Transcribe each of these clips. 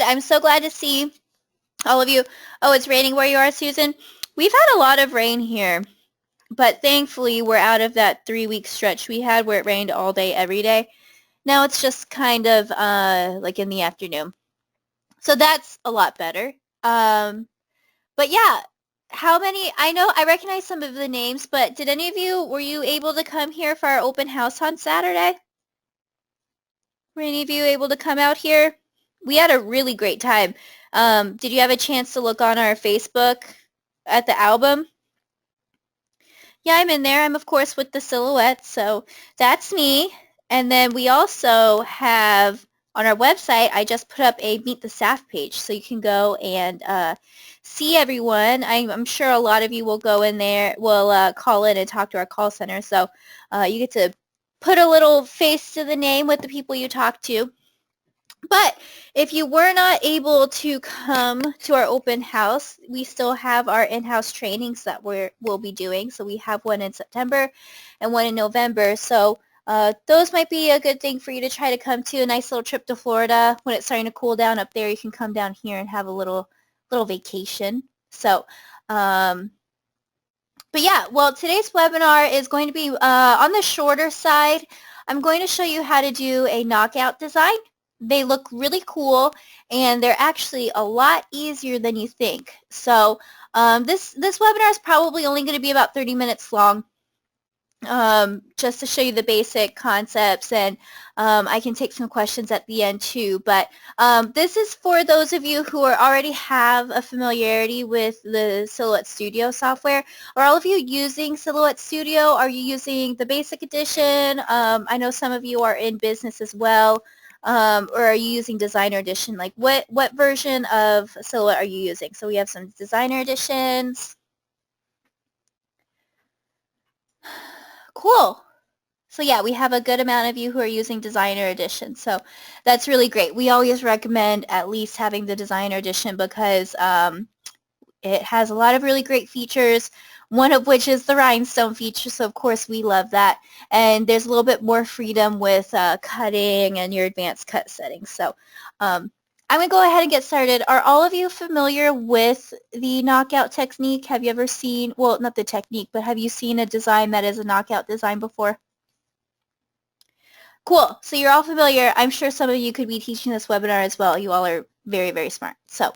I'm so glad to see all of you. Oh, it's raining where you are, Susan? We've had a lot of rain here, but thankfully we're out of that 3-week stretch we had where it rained all day, every day. Now it's just kind of like in the afternoon. So that's a lot better. But yeah, how many, I know I recognize some of the names, but did any of you, were you able to come here for our open house on Saturday? Were any of you able to come out here? We had a really great time. Did you have a chance to look on our Facebook at the album? Yeah, I'm in there. I'm, of course, with the silhouette, so that's me. And then we also have, on our website, I just put up a Meet the Staff page, so you can go and see everyone. I'm sure a lot of you will go in there, will call in and talk to our call center, so you get to put a little face to the name with the people you talk to. But if you were not able to come to our open house, we still have our in-house trainings that we'll be doing. So we have one in September and one in November. So those might be a good thing for you to try to come to. A nice little trip to Florida. When it's starting to cool down up there, you can come down here and have a little vacation. So, but yeah, well, today's webinar is going to be on the shorter side. I'm going to show you how to do a knockout design. They look really cool, and they're actually a lot easier than you think. So this webinar is probably only going to be about 30 minutes long, just to show you the basic concepts, and I can take some questions at the end too. But this is for those of you who already have a familiarity with the Silhouette Studio software. Are all of you using Silhouette Studio? Are you using the basic edition? I know some of you are in business as well. Or are you using Designer Edition? Like what version of Silhouette are you using? So we have some Designer Editions. Cool. So yeah, we have a good amount of you who are using Designer Edition. So that's really great. We always recommend at least having the Designer Edition because it has a lot of really great features, one of which is the rhinestone feature, so of course we love that. And there's a little bit more freedom with cutting and your advanced cut settings. So I'm going to go ahead and get started. Are all of you familiar with the knockout technique? Have you ever seen, well, not the technique, but have you seen a design that is a knockout design before? Cool. So you're all familiar. I'm sure some of you could be teaching this webinar as well. You all are very, very smart. So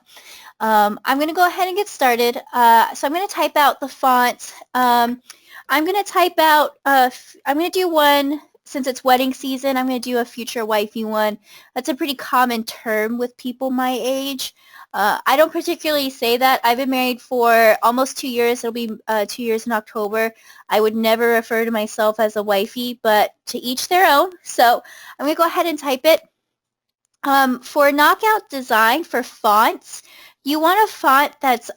I'm going to go ahead and get started. So I'm going to type out the font. I'm going to type out, I'm going to do one, since it's wedding season, I'm going to do a future wifey one. That's a pretty common term with people my age. I don't particularly say that. I've been married for almost 2 years. It'll be 2 years in October. I would never refer to myself as a wifey, but to each their own. So I'm going to go ahead and type it. For knockout design, for fonts, you want a font that's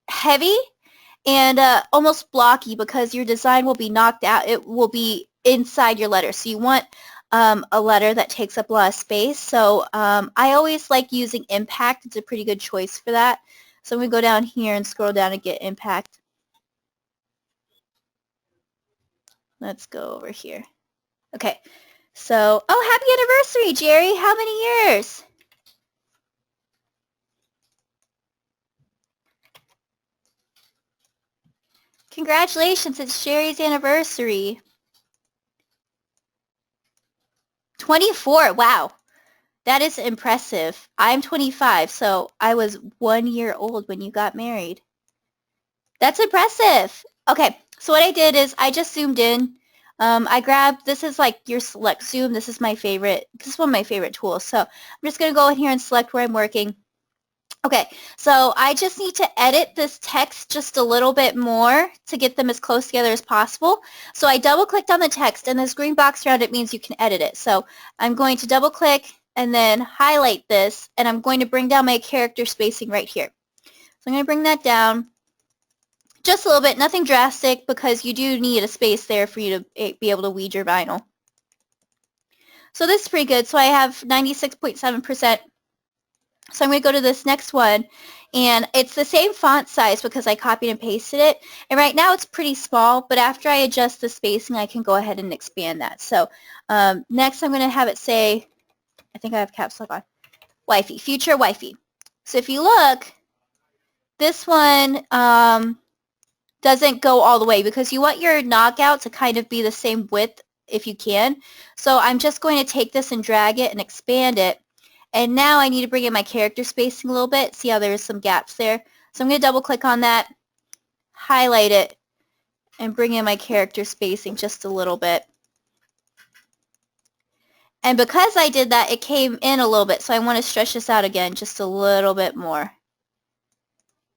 heavy and almost blocky because your design will be knocked out. It will be inside your letter. So you want a letter that takes up a lot of space. So I always like using Impact. It's a pretty good choice for that. So I'm going to go down here and scroll down and get Impact. Let's go over here. Okay. So, oh, happy anniversary, Jerry. How many years? Congratulations, it's Jerry's anniversary. 24, wow. That is impressive. I'm 25, so I was 1 year old when you got married. That's impressive. Okay, so what I did is I just zoomed in. I grabbed, this is like your select zoom. This is my favorite, this is one of my favorite tools. So I'm just going to go in here and select where I'm working. Okay, so I just need to edit this text just a little bit more to get them as close together as possible. So I double-clicked on the text, and this green box around it means you can edit it. So I'm going to double-click and then highlight this, and I'm going to bring down my character spacing right here. So I'm going to bring that down just a little bit, nothing drastic, because you do need a space there for you to be able to weed your vinyl. So this is pretty good. So I have 96.7%. So I'm going to go to this next one, and it's the same font size because I copied and pasted it. And right now it's pretty small, but after I adjust the spacing, I can go ahead and expand that. So next I'm going to have it say, I think I have caps lock on. wifey, future wifey. So if you look, this one doesn't go all the way because you want your knockout to kind of be the same width if you can. So I'm just going to take this and drag it and expand it. And now I need to bring in my character spacing a little bit. See how there's some gaps there? So I'm going to double click on that, highlight it, and bring in my character spacing just a little bit. And because I did that, it came in a little bit. So I want to stretch this out again just a little bit more.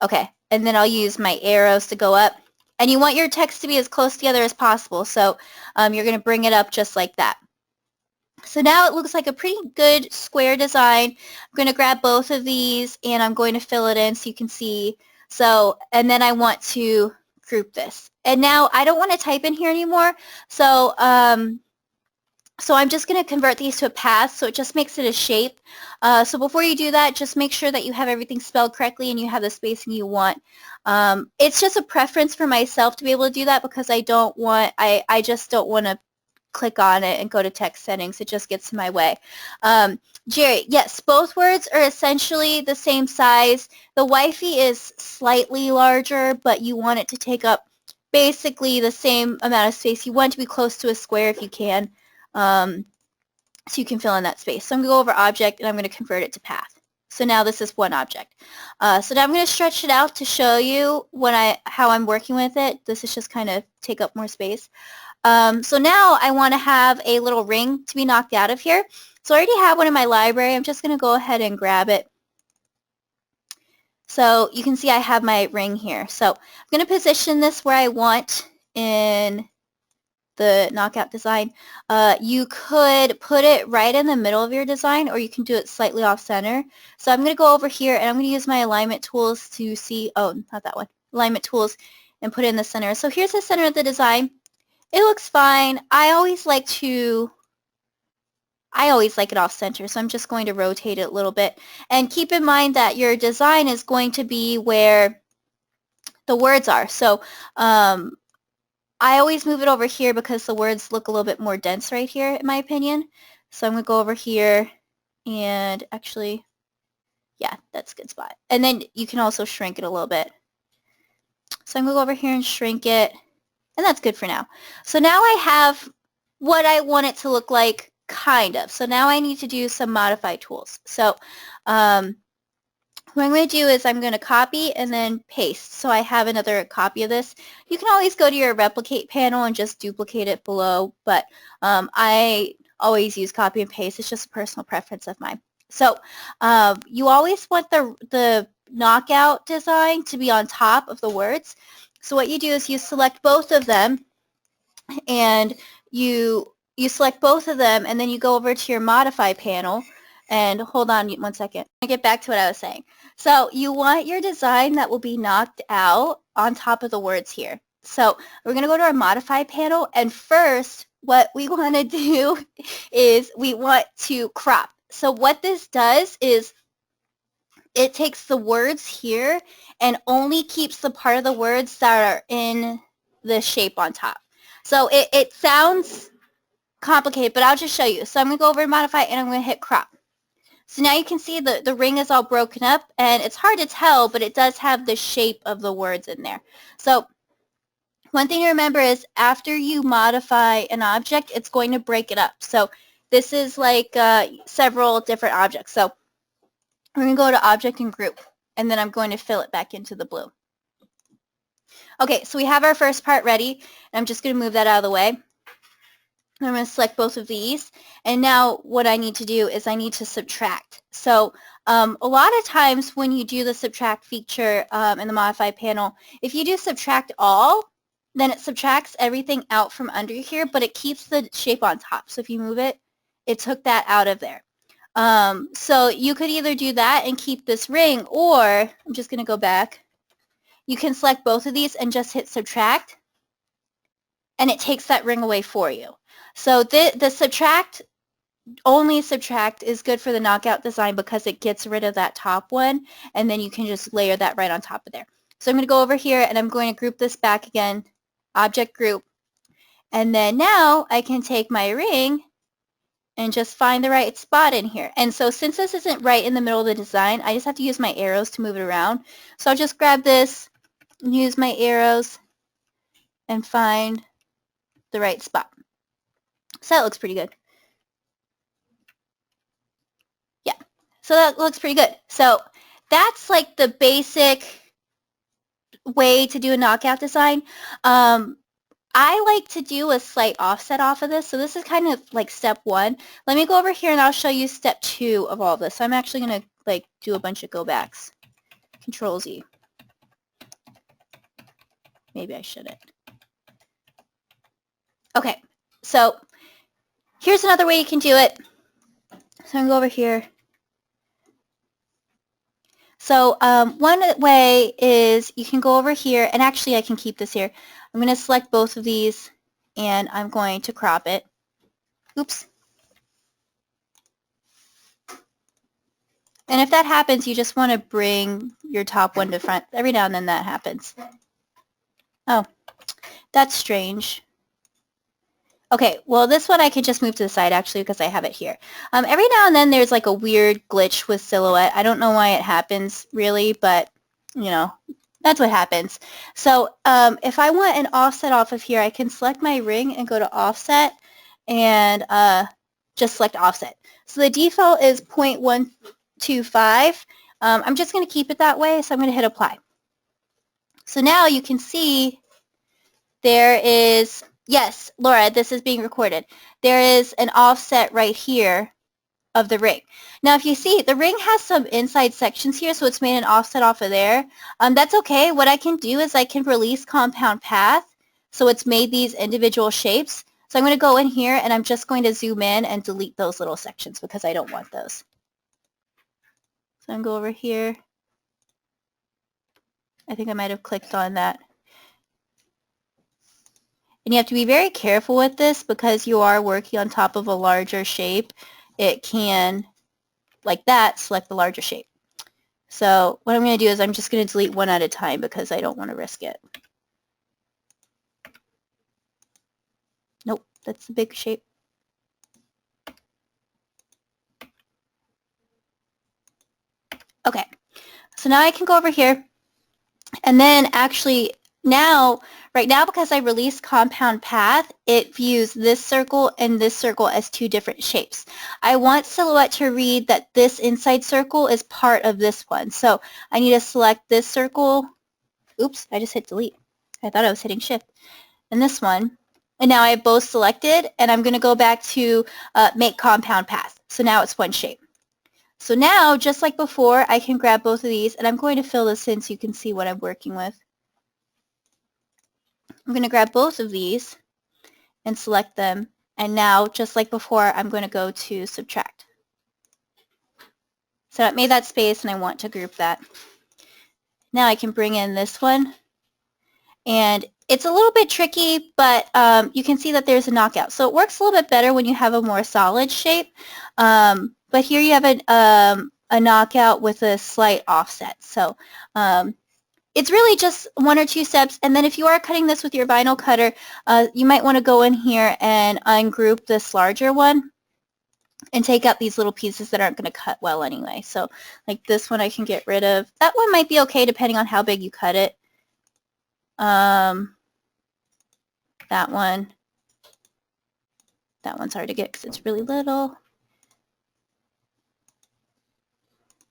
Okay, and then I'll use my arrows to go up. And you want your text to be as close together as possible. So you're going to bring it up just like that. So now it looks like a pretty good square design. I'm going to grab both of these and I'm going to fill it in so you can see. So, and then I want to group this. And now I don't want to type in here anymore. So, so I'm just going to convert these to a path so it just makes it a shape. So before you do that, just make sure that you have everything spelled correctly and you have the spacing you want. It's just a preference for myself to be able to do that because I don't want, I just don't want to click on it and go to text settings. It just gets in my way. Jerry, yes, both words are essentially the same size. The wifey is slightly larger, but you want it to take up basically the same amount of space. You want it to be close to a square if you can, so you can fill in that space. So I'm going to go over object and I'm going to convert it to path. So now this is one object. So now I'm going to stretch it out to show you how I'm working with it. This is just kind of take up more space. So now I want to have a little ring to be knocked out of here. So I already have one in my library. I'm just going to go ahead and grab it. So you can see I have my ring here. So I'm going to position this where I want in the knockout design. You could put it right in the middle of your design or you can do it slightly off center. So I'm going to go over here and I'm going to use my alignment tools to see, oh, not that one, alignment tools, and put it in the center. So here's the center of the design. It looks fine. I always like it off center, so I'm just going to rotate it a little bit. And keep in mind that your design is going to be where the words are. So I always move it over here because the words look a little bit more dense right here, in my opinion. So I'm going to go over here and actually, yeah, that's a good spot. And then you can also shrink it a little bit. So I'm going to go over here and shrink it. And that's good for now. So now I have what I want it to look like, kind of. So now I need to do some modify tools. So what I'm going to do is I'm going to copy and then paste. So I have another copy of this. You can always go to your replicate panel and just duplicate it below. But I always use copy and paste. It's just a personal preference of mine. So you always want the knockout design to be on top of the words. So what you do is you select both of them and you select both of them and then you go over to your modify panel and hold on one second. I'll get back to what I was saying. So you want your design that will be knocked out on top of the words here. So we're going to go to our modify panel and first what we want to do is we want to crop. So what this does is it takes the words here and only keeps the part of the words that are in the shape on top. So it sounds complicated, but I'll just show you. So I'm going to go over to modify and I'm going to hit crop. So now you can see the ring is all broken up and it's hard to tell, but it does have the shape of the words in there. So one thing to remember is after you modify an object, it's going to break it up. So this is like several different objects. So we're going to go to object and group, and then I'm going to fill it back into the blue. Okay, so we have our first part ready, and I'm just going to move that out of the way. I'm going to select both of these, and now what I need to do is I need to subtract. So a lot of times when you do the subtract feature in the modify panel, if you do subtract all, then it subtracts everything out from under here, but it keeps the shape on top. So if you move it, it took that out of there. So you could either do that and keep this ring, or I'm just going to go back. You can select both of these and just hit subtract, and it takes that ring away for you. So the subtract, only subtract is good for the knockout design because it gets rid of that top one, and then you can just layer that right on top of there. So I'm going to go over here and I'm going to group this back again, object group, and then now I can take my ring and just find the right spot in here. And so since this isn't right in the middle of the design, I just have to use my arrows to move it around. So I'll just grab this and use my arrows and find the right spot. So that looks pretty good. Yeah, so that looks pretty good. So that's like the basic way to do a knockout design. I like to do a slight offset off of this, so this is kind of like step 1. Let me go over here and I'll show you step 2 of all this. So I'm actually going to like do a bunch of go backs. Control Z. Maybe I shouldn't. Okay, so here's another way you can do it. So I'm going to go over here. So one way is you can go over here, and actually I can keep this here. I'm going to select both of these, and I'm going to crop it. Oops. And if that happens, you just want to bring your top one to front. Every now and then that happens. Oh, that's strange. Okay, well this one I can just move to the side actually because I have it here. Every now and then there's like a weird glitch with Silhouette. I don't know why it happens really, but you know, that's what happens. So if I want an offset off of here, I can select my ring and go to offset and just select offset. So the default is 0.125. I'm just going to keep it that way, so I'm going to hit apply. So now you can see there is, yes, Laura, this is being recorded. There is an offset right here of the ring. Now if you see, the ring has some inside sections here, so it's made an offset off of there. That's okay. What I can do is I can release compound path, so it's made these individual shapes. So I'm going to go in here and I'm just going to zoom in and delete those little sections because I don't want those. So I'm going to go over here. I think I might have clicked on that. And you have to be very careful with this because you are working on top of a larger shape. It can, like that, select the larger shape. So what I'm going to do is I'm just going to delete one at a time because I don't want to risk it. Nope, that's the big shape. Okay, so now I can go over here and then actually right now because I released compound path, it views this circle and this circle as two different shapes. I want Silhouette to read that this inside circle is part of this one. So I need to select this circle. Oops, I just hit delete. I thought I was hitting shift. And this one. And now I have both selected, and I'm going to go back to make compound path. So now it's one shape. So now, just like before, I can grab both of these, and I'm going to fill this in so you can see what I'm working with. I'm going to grab both of these and select them. And now, just like before, I'm going to go to subtract. So I made that space, and I want to group that. Now I can bring in this one. And it's a little bit tricky, but you can see that there's a knockout. So it works a little bit better when you have a more solid shape. But here you have a knockout with a slight offset. So it's really just one or two steps. And then if you are cutting this with your vinyl cutter, you might want to go in here and ungroup this larger one and take out these little pieces that aren't going to cut well anyway. So like this one I can get rid of. That one might be okay depending on how big you cut it. That one's hard to get because it's really little.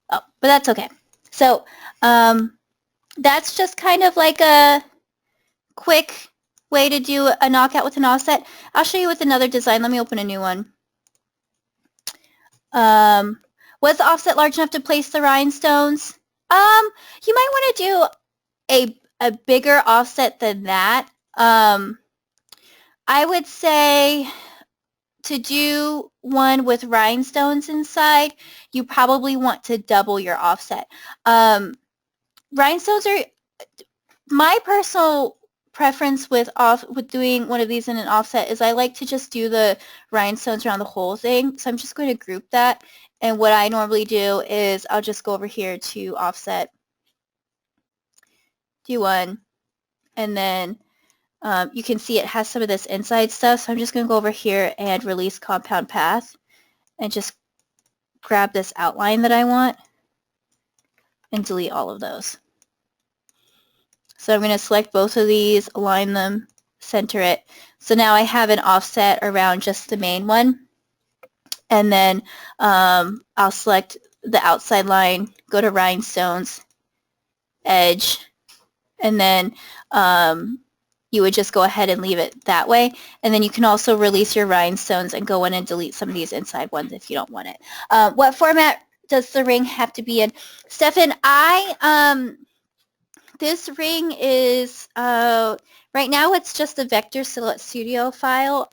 Oh, but that's okay. So that's just kind of like a quick way to do a knockout with an offset. I'll show you with another design. Let me open a new one. Was the offset large enough to place the rhinestones? You might want to do a bigger offset than that. I would say to do one with rhinestones inside, you probably want to double your offset. Rhinestones are my personal preference with doing one of these in an offset is I like to just do the rhinestones around the whole thing. So I'm just going to group that. And what I normally do is I'll just go over here to offset, do one, and then you can see it has some of this inside stuff, so I'm just going to go over here and release compound path. and just grab this outline that I want and delete all of those. So I'm going to select both of these, align them, center it. So now I have an offset around just the main one. And then I'll select the outside line, go to Rhinestones, edge, and then you would just go ahead and leave it that way. And then you can also release your rhinestones and go in and delete some of these inside ones if you don't want it. What format does the ring have to be in? Stefan, this ring is, right now it's just a Vector Silhouette Studio file.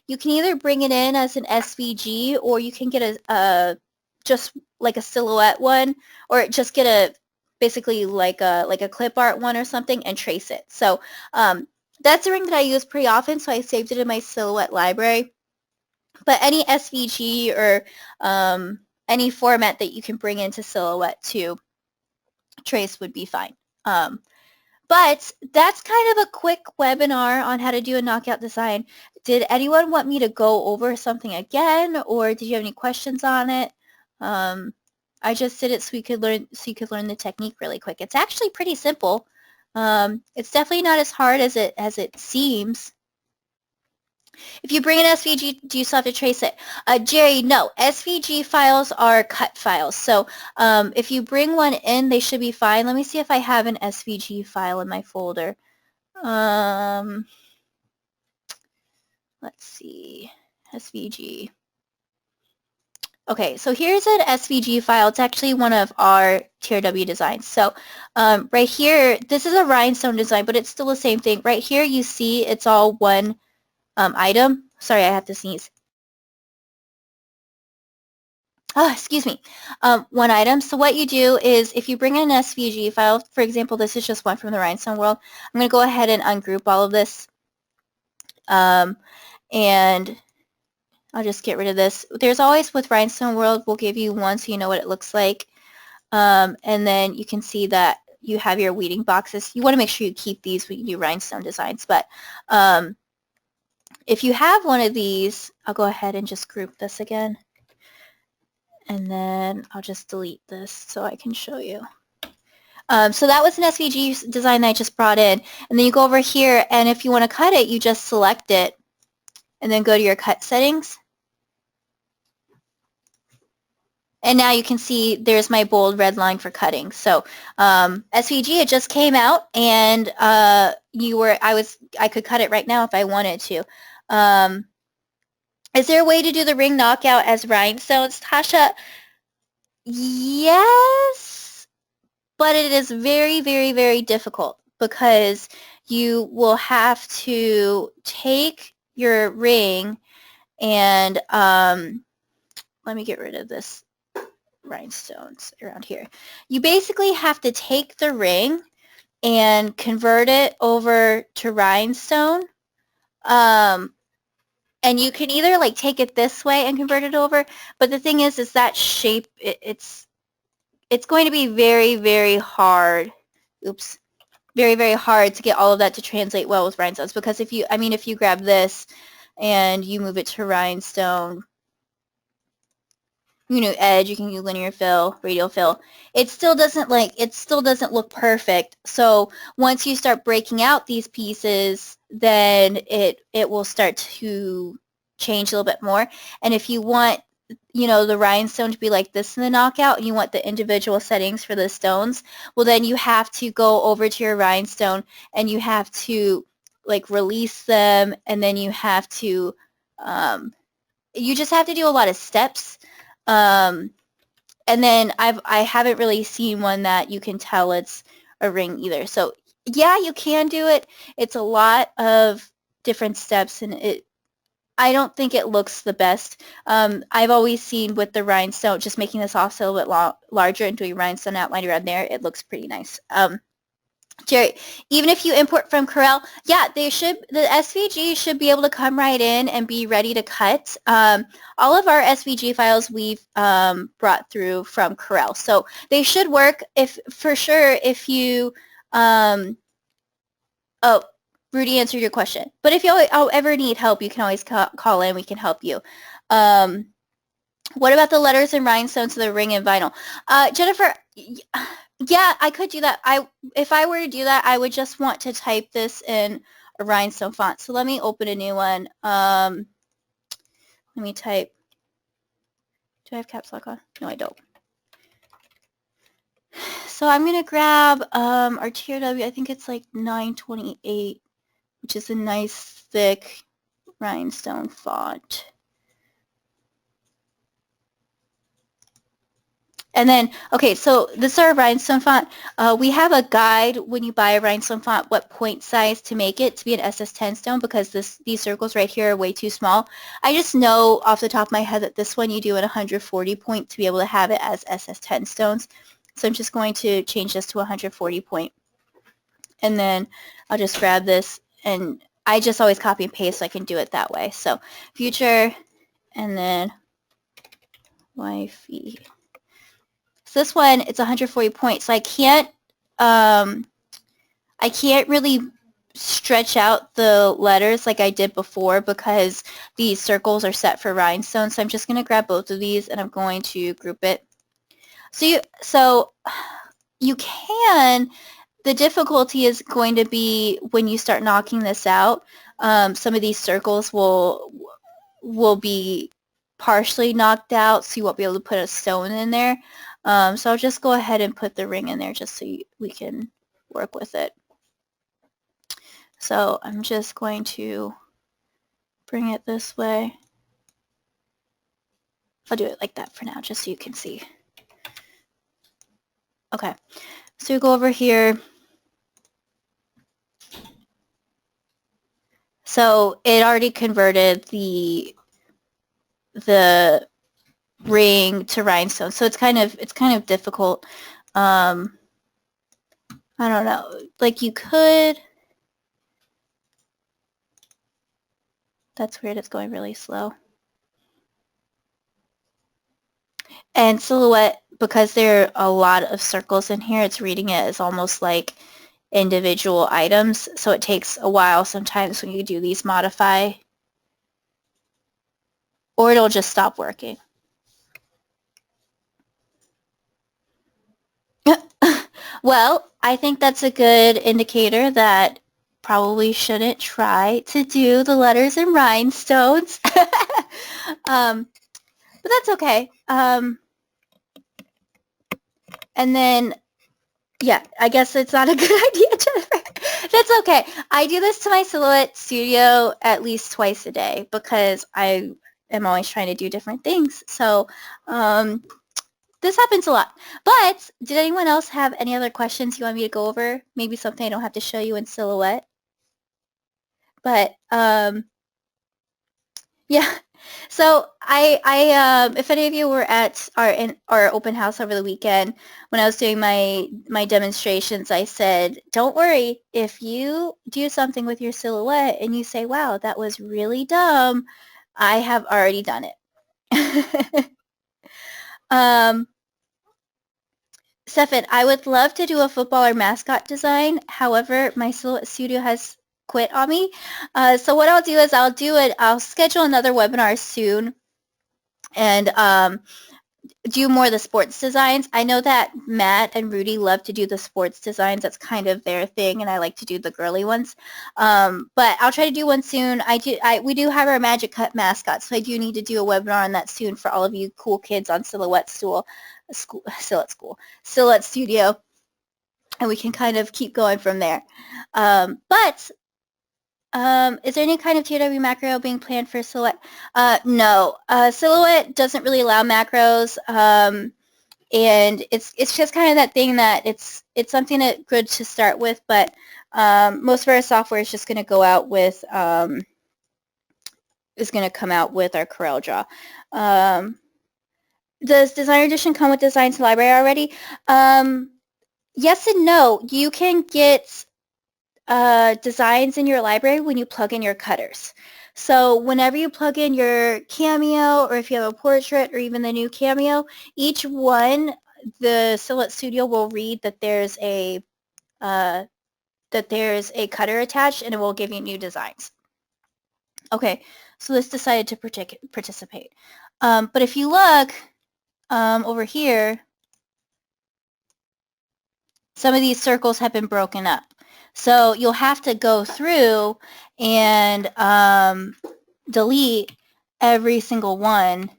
You can either bring it in as an SVG, or you can get a just like a silhouette one, or just get basically like a clip art one or something and trace it. So that's a ring that I use pretty often, so I saved it in my silhouette library. But any SVG or any format that you can bring into silhouette to trace would be fine. But that's kind of a quick webinar on how to do a knockout design. Did anyone want me to go over something again, or did you have any questions on it? I just did it so you could learn the technique really quick. It's actually pretty simple. It's definitely not as hard as it seems. If you bring an SVG, do you still have to trace it? Jerry, no. SVG files are cut files. So if you bring one in, they should be fine. Let me see if I have an SVG file in my folder. Let's see. SVG. Okay, so here's an SVG file. It's actually one of our TRW designs. So right here, this is a rhinestone design, but it's still the same thing. Right here, you see it's all one item. Sorry, I have to sneeze. Excuse me. One item. So what you do is, if you bring in an SVG file, for example, this is just one from the Rhinestone World. I'm going to go ahead and ungroup all of this. And I'll just get rid of this. There's always, with Rhinestone World, we'll give you one so you know what it looks like. And then you can see that you have your weeding boxes. You want to make sure you keep these when you do rhinestone designs. But if you have one of these, I'll go ahead and just group this again. And then I'll just delete this so I can show you. So that was an SVG design that I just brought in. And then you go over here, and if you want to cut it, you just select it and then go to your cut settings. And now you can see there's my bold red line for cutting. So SVG, it just came out, and I could cut it right now if I wanted to. Is there a way to do the ring knockout as rhinestones, Tasha? Yes, but it is very, very, very difficult, because you will have to take your ring and let me get rid of this rhinestones around here. You basically have to take the ring and convert it over to rhinestone. And you can either like take it this way and convert it over, but the thing is that shape, it's going to be very, very hard. Oops. Very, very hard to get all of that to translate well with rhinestones, because if you grab this and you move it to rhinestone, edge, you can do linear fill, radial fill. It still doesn't look perfect. So once you start breaking out these pieces, then it will start to change a little bit more. And if you want, the rhinestone to be like this in the knockout, and you want the individual settings for the stones, well, then you have to go over to your rhinestone and you have to like release them, and then you have to, you just have to do a lot of steps. And then I haven't really seen one that you can tell it's a ring either. So yeah, you can do it. It's a lot of different steps, and I don't think it looks the best. I've always seen with the rhinestone, just making this offset a little bit larger and doing rhinestone outline around there, it looks pretty nice. Jerry, even if you import from Corel, yeah, the SVG should be able to come right in and be ready to cut. All of our SVG files we've brought through from Corel, so they should work. If you, oh, Rudy answered your question. But if you ever need help, you can always call in. We can help you. What about the letters and rhinestones of the ring and vinyl? Jennifer, yeah, I could do that. If I were to do that, I would just want to type this in a rhinestone font. So let me open a new one. Let me type. Do I have caps lock on? No, I don't. So I'm going to grab our TRW. I think it's like 928, which is a nice thick rhinestone font. And then, okay, so this is our rhinestone font. We have a guide when you buy a rhinestone font, what point size to make it to be an SS10 stone, because these circles right here are way too small. I just know off the top of my head that this one you do at 140 point to be able to have it as SS10 stones. So I'm just going to change this to 140 point. And then I'll just grab this, and I just always copy and paste so I can do it that way. So future, and then wifey. So this one, it's 140 points. So I can't really stretch out the letters like I did before because these circles are set for rhinestones. So I'm just going to grab both of these and I'm going to group it. So you can, the difficulty is going to be when you start knocking this out. Some of these circles will be partially knocked out, so you won't be able to put a stone in there. So I'll just go ahead and put the ring in there just so we can work with it. So I'm just going to bring it this way. I'll do it like that for now, just so you can see. Okay, so you go over here. So it already converted the ring to rhinestone, so it's kind of difficult. I don't know, like you could. That's weird, it's going really slow. And silhouette, because there are a lot of circles in here, it's reading it as almost like individual items, so it takes a while sometimes when you do these modify, or it'll just stop working. Well, I think that's a good indicator that probably shouldn't try to do the letters in rhinestones. But that's okay. And then, yeah, I guess it's not a good idea, Jennifer. That's okay. I do this to my Silhouette studio at least twice a day because I am always trying to do different things. So this happens a lot. But did anyone else have any other questions you want me to go over? Maybe something I don't have to show you in Silhouette. But yeah. So I if any of you were at our open house over the weekend when I was doing my demonstrations, I said, don't worry, if you do something with your Silhouette and you say, wow, that was really dumb, I have already done it. Stefan, I would love to do a football or mascot design. However, my Silhouette studio has quit on me. So what I'll do is I'll schedule another webinar soon and do more of the sports designs. I know that Matt and Rudy love to do the sports designs. That's kind of their thing, and I like to do the girly ones. But I'll try to do one soon. We do have our Magic Cut mascot, so I do need to do a webinar on that soon for all of you cool kids on Silhouette Studio, and we can kind of keep going from there. Is there any kind of TRW macro being planned for Silhouette? No. Silhouette doesn't really allow macros, and it's just kind of that thing that it's something that good to start with, but most of our software is just going to go out with is going to come out with our Corel Draw. Does Designer Edition come with Designs Library already? Yes and no. You can get designs in your library when you plug in your cutters. So whenever you plug in your Cameo, or if you have a portrait, or even the new Cameo, each one, the Silhouette Studio will read that there's a cutter attached, and it will give you new designs. Okay, so this decided to participate. But if you look over here, some of these circles have been broken up. So you'll have to go through and delete every single one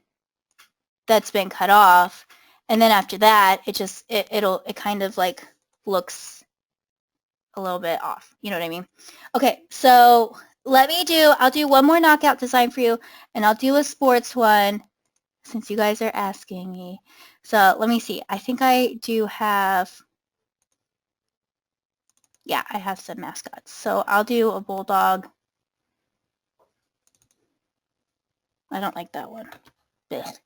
that's been cut off. And then after that, it kind of like looks a little bit off. You know what I mean? Okay, so I'll do one more knockout design for you, and I'll do a sports one since you guys are asking me. So let me see. I think I do have, yeah, I have some mascots. So I'll do a bulldog. I don't like that one. Blech.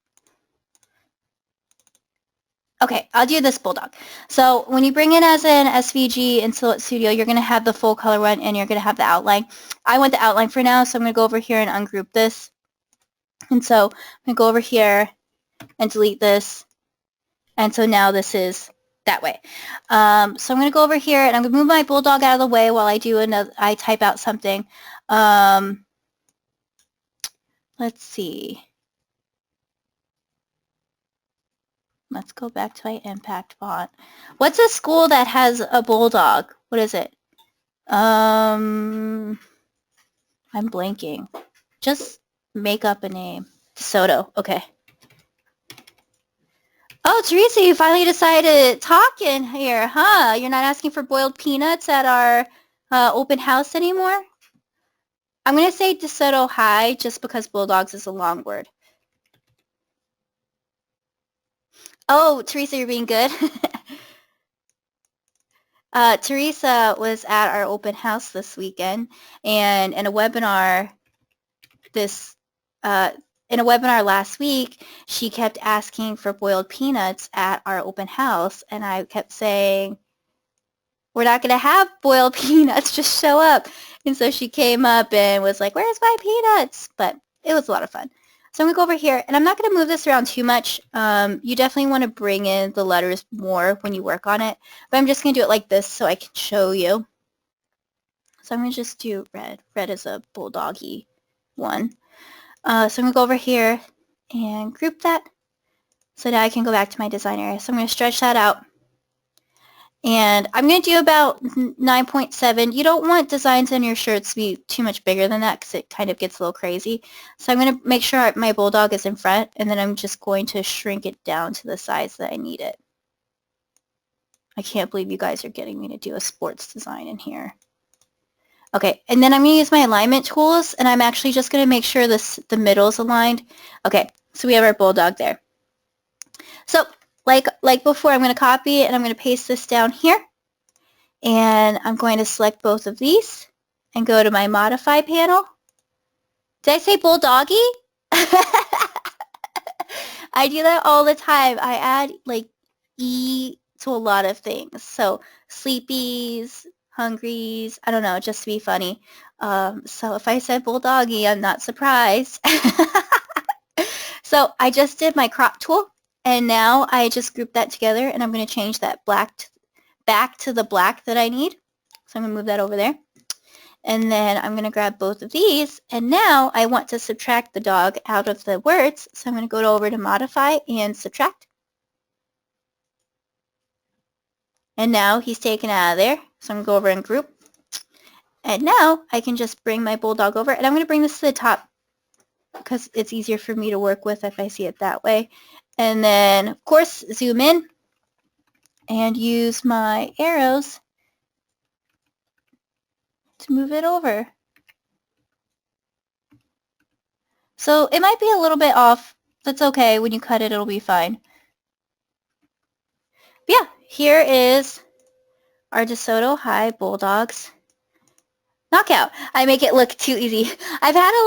Okay, I'll do this bulldog. So when you bring it as an SVG in Silhouette Studio, you're going to have the full color one and you're going to have the outline. I want the outline for now, so I'm going to go over here and ungroup this. And so I'm going to go over here and delete this. And so now this is that way. So I'm going to go over here and I'm going to move my bulldog out of the way while I type out something. Let's see. Let's go back to my impact font. What's a school that has a bulldog? What is it? I'm blanking. Just make up a name. DeSoto. Okay. Oh, Teresa, you finally decided to talk in here, huh? You're not asking for boiled peanuts at our open house anymore? I'm going to say DeSoto High just because bulldogs is a long word. Oh, Teresa, you're being good. Teresa was at our open house this weekend, and in a webinar last week, she kept asking for boiled peanuts at our open house, and I kept saying, we're not going to have boiled peanuts, just show up. And so she came up and was like, where's my peanuts? But it was a lot of fun. So I'm going to go over here, and I'm not going to move this around too much. You definitely want to bring in the letters more when you work on it. But I'm just going to do it like this so I can show you. So I'm going to just do red. Red is a bulldoggy one. So I'm going to go over here and group that. So now I can go back to my design area. So I'm going to stretch that out. And I'm going to do about 9.7. You don't want designs on your shirts to be too much bigger than that because it kind of gets a little crazy. So I'm going to make sure my bulldog is in front, and then I'm just going to shrink it down to the size that I need it. I can't believe you guys are getting me to do a sports design in here. Okay, and then I'm going to use my alignment tools, and I'm actually just going to make sure the middle is aligned. Okay, so we have our bulldog there. So like before, I'm going to copy it and I'm going to paste this down here. And I'm going to select both of these and go to my modify panel. Did I say bulldoggy? I do that all the time. I add like E to a lot of things. So sleepies, hungries, I don't know, just to be funny. So if I said bulldoggy, I'm not surprised. So I just did my crop tool. And now I just grouped that together, and I'm going to change that black back to the black that I need. So I'm going to move that over there. And then I'm going to grab both of these, and now I want to subtract the dog out of the words. So I'm going to go over to modify and subtract. And now he's taken out of there. So I'm going to go over and group. And now I can just bring my bulldog over, and I'm going to bring this to the top because it's easier for me to work with if I see it that way. And then, of course, zoom in and use my arrows to move it over. So it might be a little bit off. That's okay. When you cut it, it'll be fine. But yeah, here is our DeSoto High Bulldogs knockout. I make it look too easy. I've had a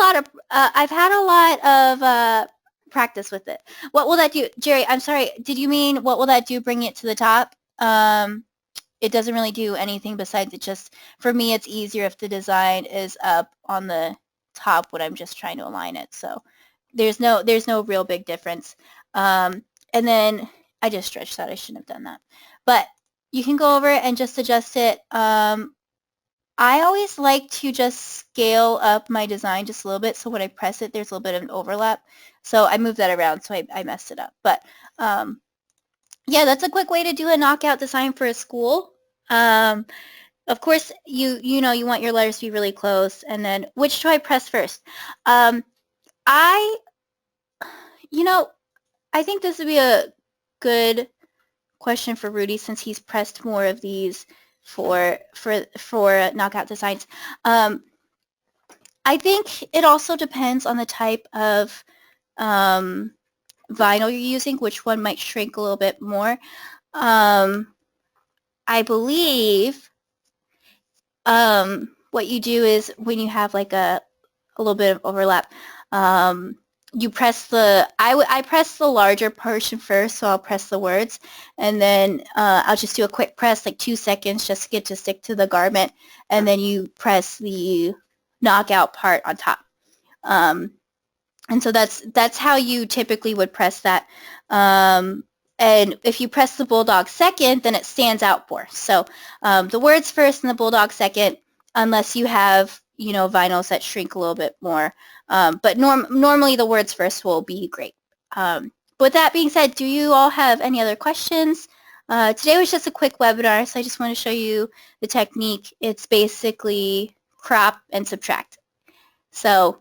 lot of practice with it. What will that do? Jerry, I'm sorry, did you mean what will that do, bring it to the top? It doesn't really do anything besides it just, for me, it's easier if the design is up on the top when I'm just trying to align it. So there's no real big difference. And then I just stretched that. I shouldn't have done that. But you can go over and just adjust it. I always like to just scale up my design just a little bit, so when I press it, there's a little bit of an overlap. So I moved that around, so I messed it up. But yeah, that's a quick way to do a knockout design for a school. Of course, you know you want your letters to be really close, and then which do I press first? I I think this would be a good question for Rudy since he's pressed more of these for knockout designs. I think it also depends on the type of vinyl you're using, which one might shrink a little bit more. I believe what you do is when you have like a little bit of overlap, you press I press the larger portion first, so I'll press the words, and then I'll just do a quick press, like 2 seconds, just to get to stick to the garment, and then you press the knockout part on top. And so that's how you typically would press that. And if you press the bulldog second, then it stands out more. So the words first and the bulldog second, unless you have, vinyls that shrink a little bit more. But normally the words first will be great. With that being said, do you all have any other questions? Today was just a quick webinar, so I just want to show you the technique. It's basically crop and subtract. So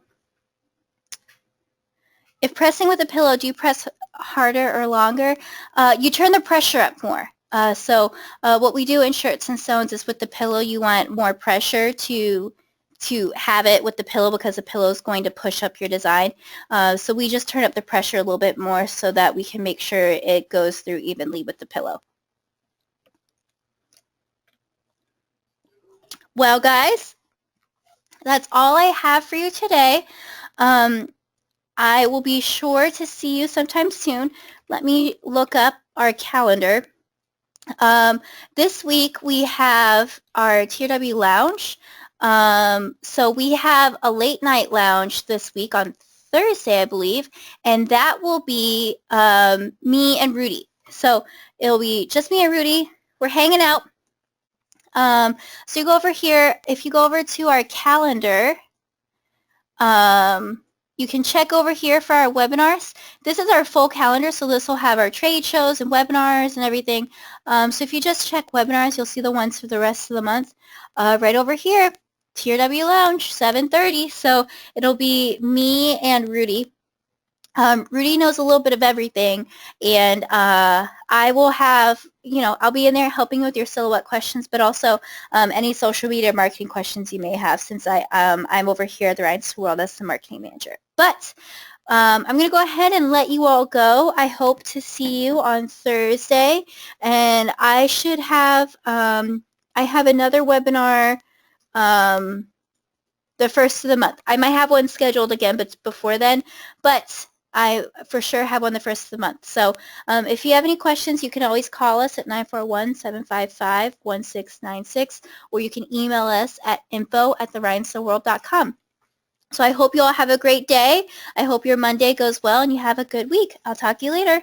if pressing with a pillow, do you press harder or longer? You turn the pressure up more. So what we do in Shirts and Sews is with the pillow, you want more pressure to have it with the pillow because the pillow is going to push up your design. So we just turn up the pressure a little bit more so that we can make sure it goes through evenly with the pillow. Well, guys, that's all I have for you today. I will be sure to see you sometime soon. Let me look up our calendar. This week we have our TRW lounge. So we have a late night lounge this week on Thursday, I believe, and that will be me and Rudy. So it'll be just me and Rudy. We're hanging out. So you go over here. If you go over to our calendar, you can check over here for our webinars. This is our full calendar, so this will have our trade shows and webinars and everything. So if you just check webinars, you'll see the ones for the rest of the month. Right over here, TRW Lounge, 7:30. So it'll be me and Rudy. Rudy knows a little bit of everything, and I will have, I'll be in there helping with your silhouette questions, but also any social media marketing questions you may have, since I'm over here at the Rhinestone World as the marketing manager. But I'm going to go ahead and let you all go. I hope to see you on Thursday, and I should have, I have another webinar the first of the month. I might have one scheduled again, but before then, but I for sure have one the first of the month. So if you have any questions, you can always call us at 941-755-1696, or you can email us at info@therhinestoneworld.com. So I hope you all have a great day. I hope your Monday goes well and you have a good week. I'll talk to you later.